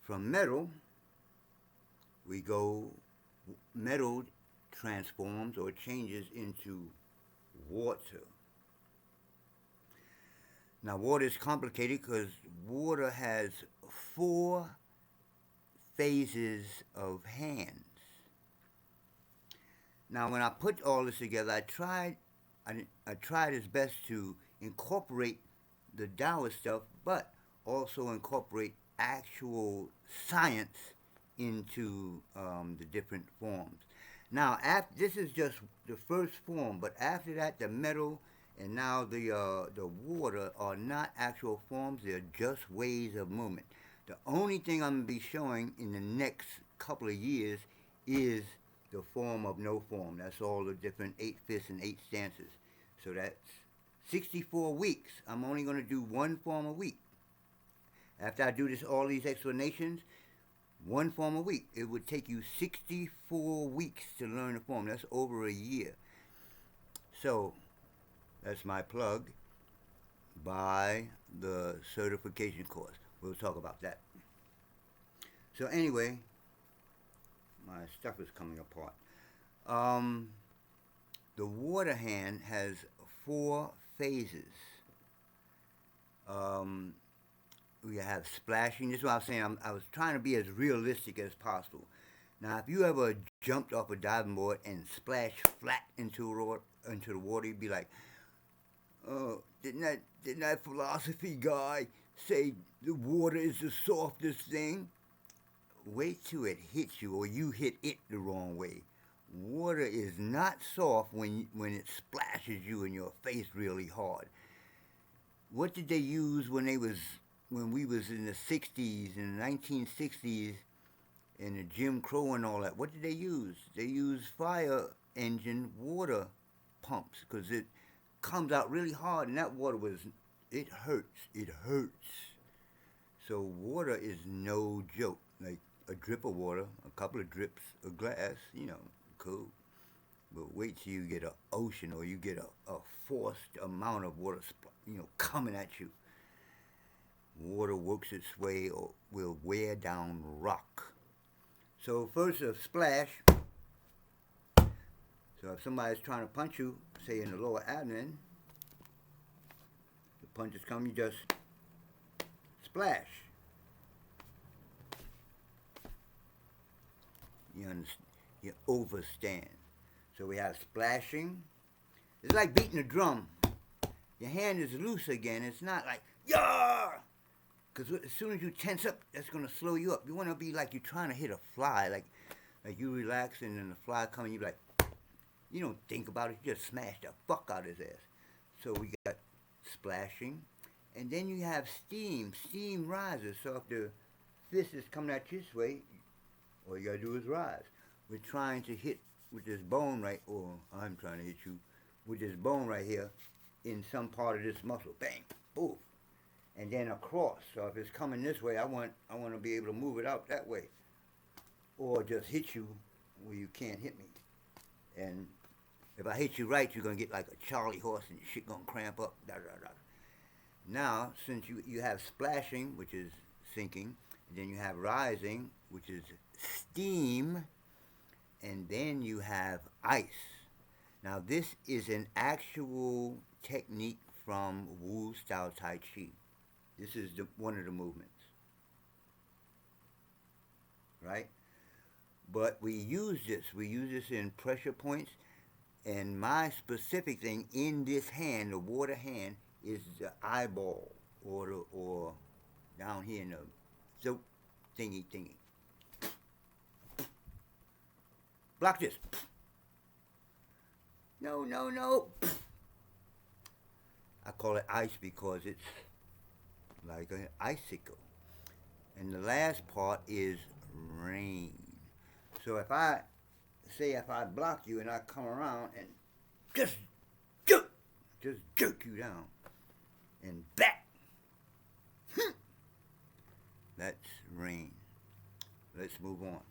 from metal, we go, metal transforms or changes into water. Now, water is complicated because water has 4 phases of hands. Now, when I put all this together, I tried as best to incorporate the Taoist stuff, but also incorporate actual science into the different forms. Now, this is just the first form, but after that, the metal and now the water are not actual forms; they're just ways of movement. The only thing I'm going to be showing in the next couple of years is the form of no form. That's all the different 8 fists and 8 stances. So that's 64 weeks. I'm only going to do one form a week. After I do this, all these explanations, one form a week. It would take you 64 weeks to learn a form. That's over a year. So that's my plug. Buy the certification course. We'll talk about that. So anyway, my stuff is coming apart. The water hand has 4 phases. We have splashing. This is what I was saying. I was trying to be as realistic as possible. Now, if you ever jumped off a diving board and splashed flat into the water, you'd be like, "Oh, didn't that philosophy guy say the water is the softest thing?" Wait till it hits you, or you hit it the wrong way. Water is not soft when it splashes you in your face really hard. What did they use when we was in the 60s, in the 1960s, in the Jim Crow and all that? What did they use? They used fire engine water pumps, because it comes out really hard, and that water it hurts. It hurts. So water is no joke. Like a drip of water, a couple of drips of glass, cool. But wait till you get an ocean, or you get a forced amount of water, coming at you. Water works its way or will wear down rock. So first a splash. So if somebody's trying to punch you, say in the lower abdomen, the punches come, you just splash. You overstand. So we have splashing. It's like beating a drum. Your hand is loose again. It's not like, yar! Because as soon as you tense up, that's going to slow you up. You want to be like you're trying to hit a fly. Like you relax and then the fly comes, you like, you don't think about it. You just smash the fuck out of his ass. So we got splashing. And then you have steam. Steam rises. So if the fist is coming at you this way, all you got to do is rise. We're trying to hit with this bone I'm trying to hit you with this bone right here in some part of this muscle. Bang, boom. And then across. So if it's coming this way, I want to be able to move it out that way. Or just hit you where you can't hit me. And if I hit you right, you're going to get like a Charlie horse and your shit going to cramp up. Da, da, da. Now, since you have splashing, which is sinking, and then you have rising, which is steam, and then you have ice. Now, this is an actual technique from Wu style Tai Chi. This is one of the movements, right? But we use this in pressure points, and my specific thing in this hand, the water hand, is the eyeball, or down here in the throat thingy. Block this. No. I call it ice because it's like an icicle. And the last part is rain. So if I block you and I come around and just jerk you down and back, that's rain. Let's move on.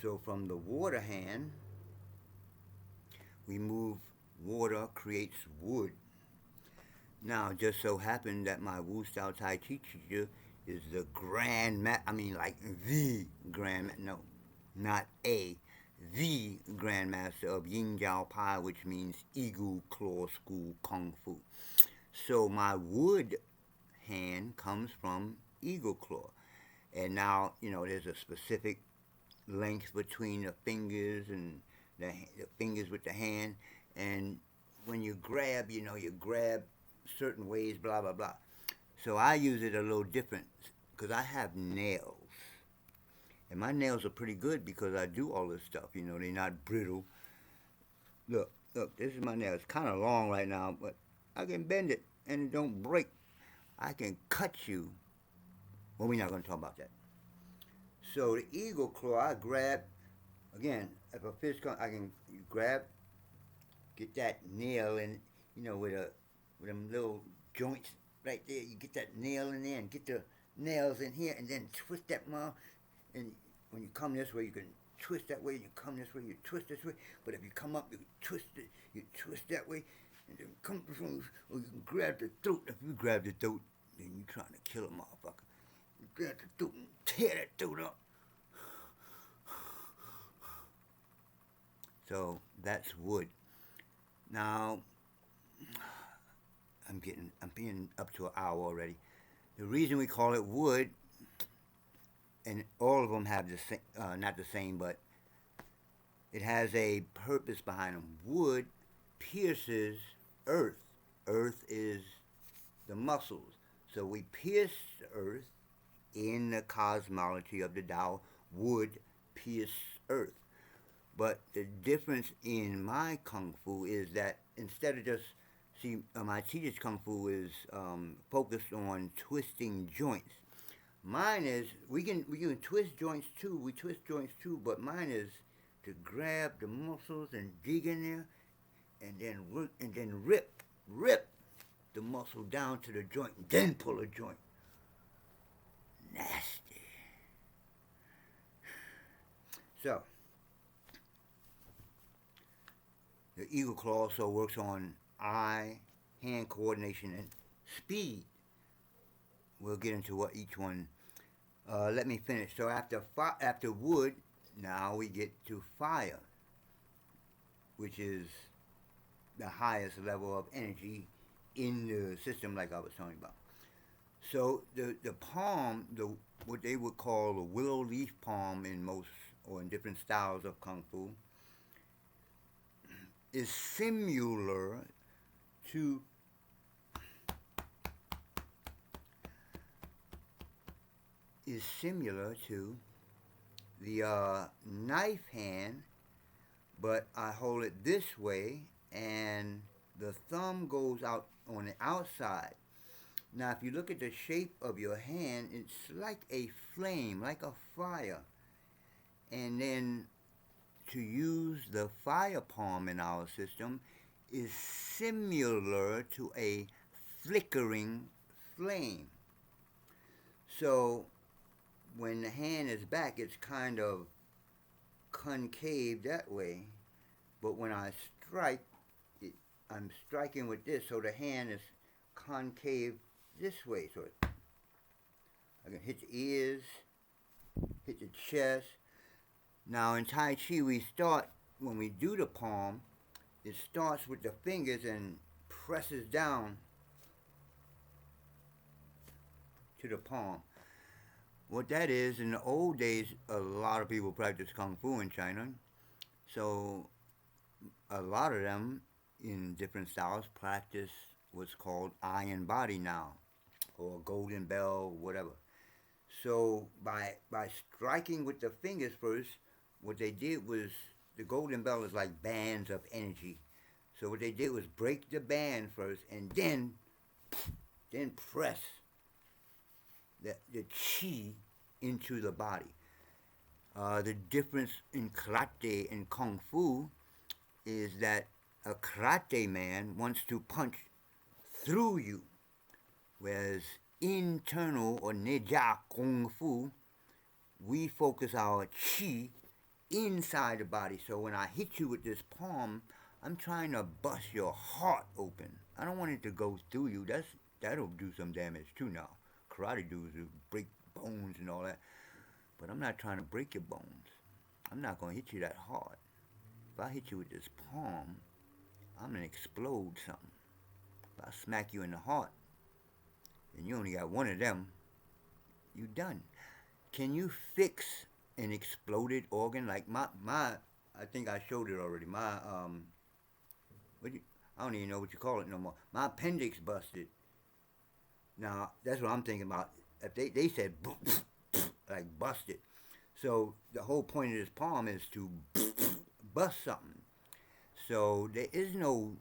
So from the water hand, we move water creates wood. Now, it just so happened that my Wu style Tai Chi teacher is the the Grandmaster of Yin Jiao Pai, which means Eagle Claw School Kung Fu. So my wood hand comes from Eagle Claw. And now, there's a specific length between the fingers and the fingers with the hand. And when you grab, you grab certain ways, blah, blah, blah. So I use it a little different because I have nails. And my nails are pretty good because I do all this stuff. They're not brittle. Look, this is my nail. It's kind of long right now, but I can bend it and it don't break. I can cut you. Well, we're not going to talk about that. So the eagle claw, I grab again. If a fish comes, I can grab, get that nail in, with them little joints right there. You get that nail in there and get the nails in here, and then twist that mouth. And when you come this way, you can twist that way. You come this way, you twist this way. But if you come up, you twist it. You twist that way, and then come from, or you can grab the throat. If you grab the throat, then you're trying to kill a motherfucker. You grab the throat and tear that throat up. So that's wood. Now I'm being up to an hour already. The reason we call it wood, and all of them have the same, not the same, but it has a purpose behind them. Wood pierces earth. Earth is the muscles. So we pierce the earth in the cosmology of the Tao. Wood pierce earth. But the difference in my Kung Fu is that instead of just, my teacher's Kung Fu is focused on twisting joints. Mine is, we can twist joints too, but mine is to grab the muscles and dig in there and then work and then rip the muscle down to the joint and then pull a joint. Nasty. So, the eagle claw also works on eye-hand coordination and speed. We'll get into what each one. Let me finish. So after wood, now we get to fire, which is the highest level of energy in the system, like I was talking about. So the palm, what they would call a willow leaf palm in most or in different styles of Kung Fu, is similar to the knife hand, but I hold it this way and the thumb goes out on the outside. Now if you look at the shape of your hand, it's like a flame, like a fire. And then to use the fire palm in our system is similar to a flickering flame. So when the hand is back, it's kind of concave that way, but when I strike, I'm striking with this, so the hand is concave this way. So I can hit the ears, hit the chest. Now in Tai Chi, when we do the palm, it starts with the fingers and presses down to the palm. What that is, in the old days, a lot of people practiced Kung Fu in China. So a lot of them, in different styles, practice what's called iron body now, or golden bell, whatever. So by striking with the fingers first, what they did was, the golden bell is like bands of energy. So what they did was break the band first and then press the chi into the body. The difference in karate and Kung Fu is that a karate man wants to punch through you, whereas internal or Neja Kung Fu, we focus our chi inside the body. So when I hit you with this palm, I'm trying to bust your heart open. I don't want it to go through you. That'll do some damage too now. Karate dudes will break bones and all that. But I'm not trying to break your bones. I'm not going to hit you that hard. If I hit you with this palm, I'm going to explode something. If I smack you in the heart, and you only got one of them, you done. Can you fix an exploded organ? Like my I think I showed it already. I don't even know what you call it no more. My appendix busted. Now, that's what I'm thinking about. If they said, like, busted. So, the whole point of this palm is to bust something. So, there is no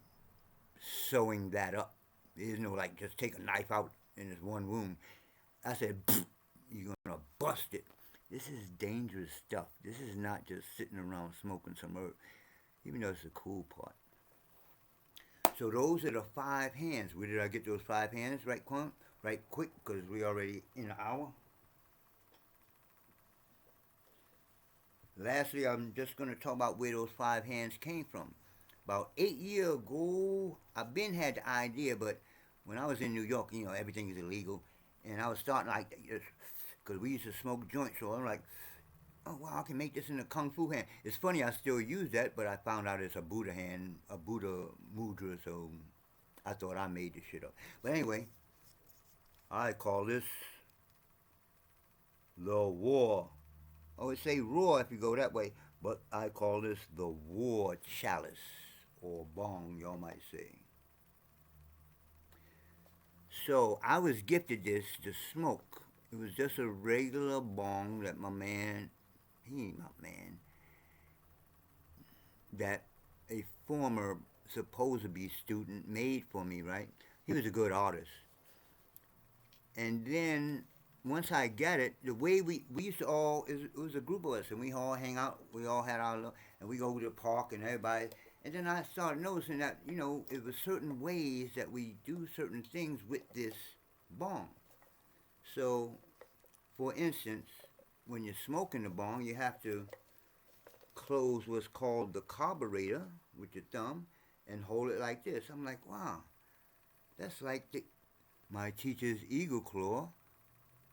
sewing that up. There is no, like, just take a knife out in this one wound. I said, you're going to bust it. This is dangerous stuff. This is not just sitting around smoking some herb, even though it's the cool part. So those are the 5 hands. Where did I get those 5 hands? Right, right quick, because we already in an hour. Lastly, I'm just going to talk about where those 5 hands came from. About 8 years ago, I've been had the idea, but when I was in New York, everything is illegal, and I was starting like this, because we used to smoke joints, so I'm like, oh wow, I can make this in a Kung Fu hand. It's funny, I still use that, but I found out it's a Buddha hand, a Buddha mudra, so I thought I made this shit up. But anyway, I call this the war. Oh, it say raw if you go that way, but I call this the war chalice, or bong, y'all might say. So I was gifted this to smoke. It was just a regular bong that my man, he ain't my man, that a former supposed to be student made for me, right? He was a good artist. And then once I got it, the way we used to all, it was a group of us, and we all hang out, we all had our, and we go to the park and everybody, and then I started noticing that, it was certain ways that we do certain things with this bong. So, for instance, when you're smoking the bong, you have to close what's called the carburetor with your thumb and hold it like this. I'm like, wow, that's like my teacher's eagle claw.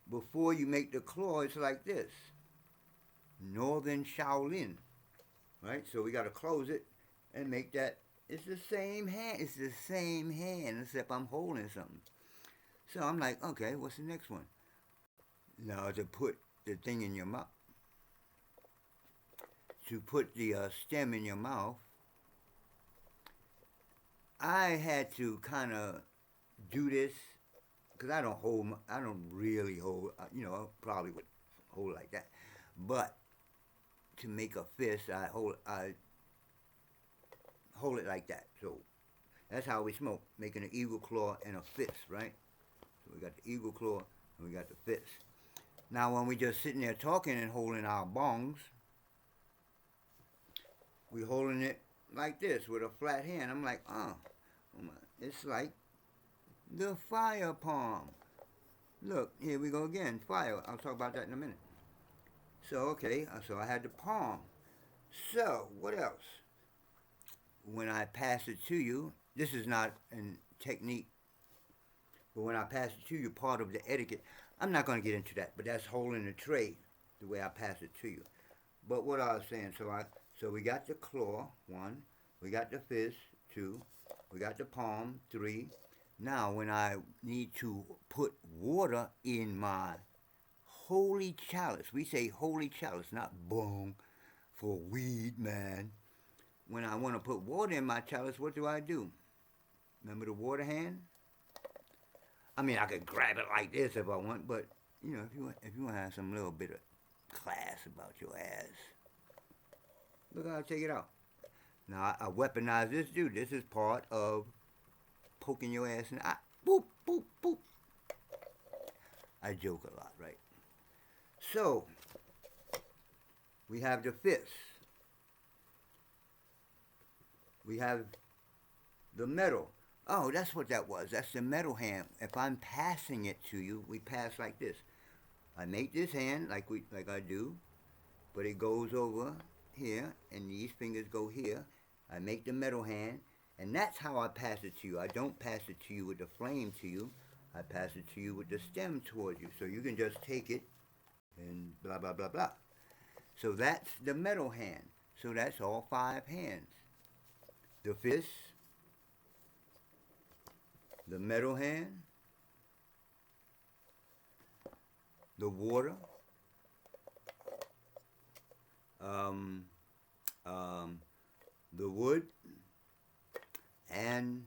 Before you make the claw, it's like this. Northern Shaolin, right? So we got to close it and make that. It's the same hand. It's the same hand, except I'm holding something. So I'm like, okay, what's the next one? Now to put the thing in your mouth. To put the stem in your mouth, I had to kind of do this because I don't really hold, I probably would hold it like that. But to make a fist, I hold it like that. So that's how we smoke, making an eagle claw and a fist, right? So we got the eagle claw and we got the fist. Now when we just sitting there talking and holding our bongs, we holding it like this with a flat hand. I'm like, it's like the fire palm. Look, here we go again, fire. I'll talk about that in a minute. So, okay, so I had the palm. So, what else? When I pass it to you, this is not a technique, but when I pass it to you, part of the etiquette, I'm not going to get into that, but that's holding the tray, the way I pass it to you. But what I was saying, so we got the claw, 1, we got the fist, 2, we got the palm, 3. Now, when I need to put water in my holy chalice, we say holy chalice, not bong for weed, man. When I want to put water in my chalice, what do I do? Remember the water hand? I mean, I could grab it like this if I want, but, if you want to have some little bit of class about your ass, look how I take it out. Now, I weaponize this, dude. This is part of poking your ass in the eye. Boop, boop, boop. I joke a lot, right? So, we have the fist. We have the metal. Oh, that's what that was. That's the metal hand. If I'm passing it to you, we pass like this. I make this hand like I do, but it goes over here, and these fingers go here. I make the metal hand, and that's how I pass it to you. I don't pass it to you with the flame to you. I pass it to you with the stem towards you. So you can just take it and blah, blah, blah, blah. So that's the metal hand. So that's all 5 hands. The fist, the metal hand, the water, the wood, and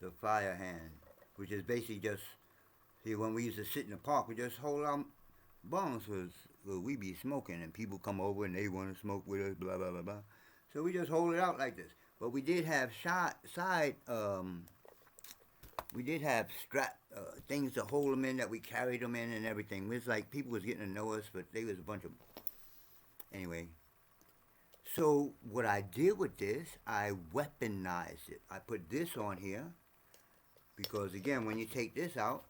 the fire hand, which is basically just, see, when we used to sit in the park, we just hold our bongs, because we be smoking, and people come over and they want to smoke with us, blah, blah, blah, blah. So we just hold it out like this. But we did have side we did have things to hold them in that we carried them in and everything. It was like people was getting to know us, but they was a bunch of... Anyway, so what I did with this, I weaponized it. I put this on here because, again, when you take this out,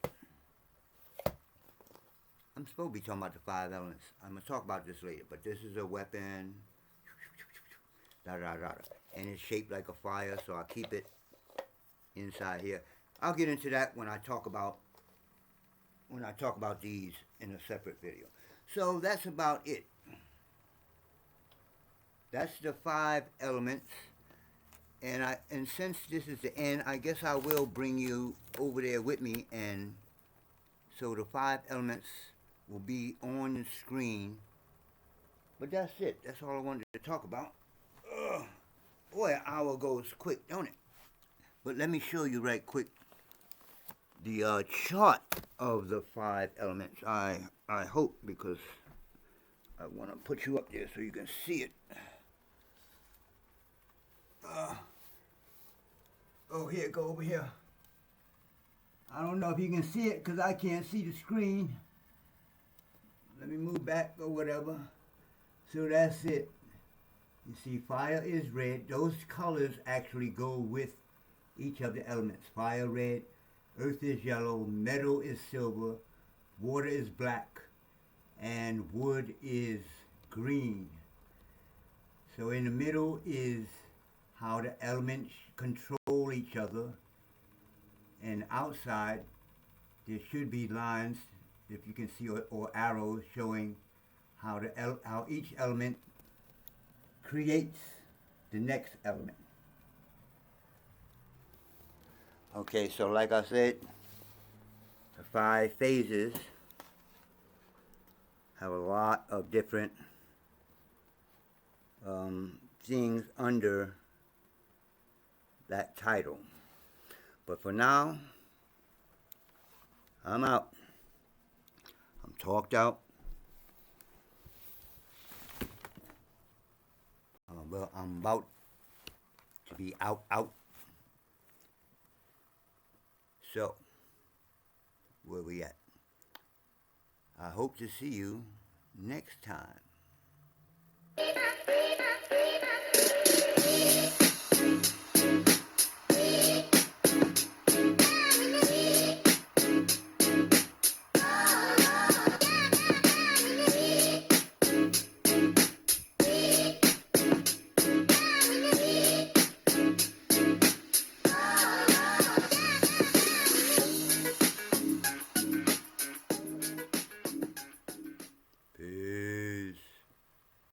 I'm supposed to be talking about the 5 elements. I'm going to talk about this later, but this is a weapon, and it's shaped like a fire, so I keep it inside here. I'll get into that when I talk about these in a separate video. So that's about it. That's the 5 elements. And since this is the end, I guess I will bring you over there with me, and so the 5 elements will be on the screen. But that's it. That's all I wanted to talk about. Boy, an hour goes quick, don't it? But let me show you right quick the chart of the 5 elements. I hope, because I want to put you up there so you can see it. Oh, here, go over here. I don't know if you can see it because I can't see the screen. Let me move back or whatever. So that's it. You see, fire is red. Those colors actually go with each of the elements. Fire red, earth is yellow, metal is silver, water is black, and wood is green. So in the middle is how the elements control each other, and outside there should be lines, if you can see, or arrows showing how each element creates the next element. Okay, so like I said, the 5 phases have a lot of different things under that title. But for now, I'm out. I'm talked out. I'm about to be out. So, where we at? I hope to see you next time.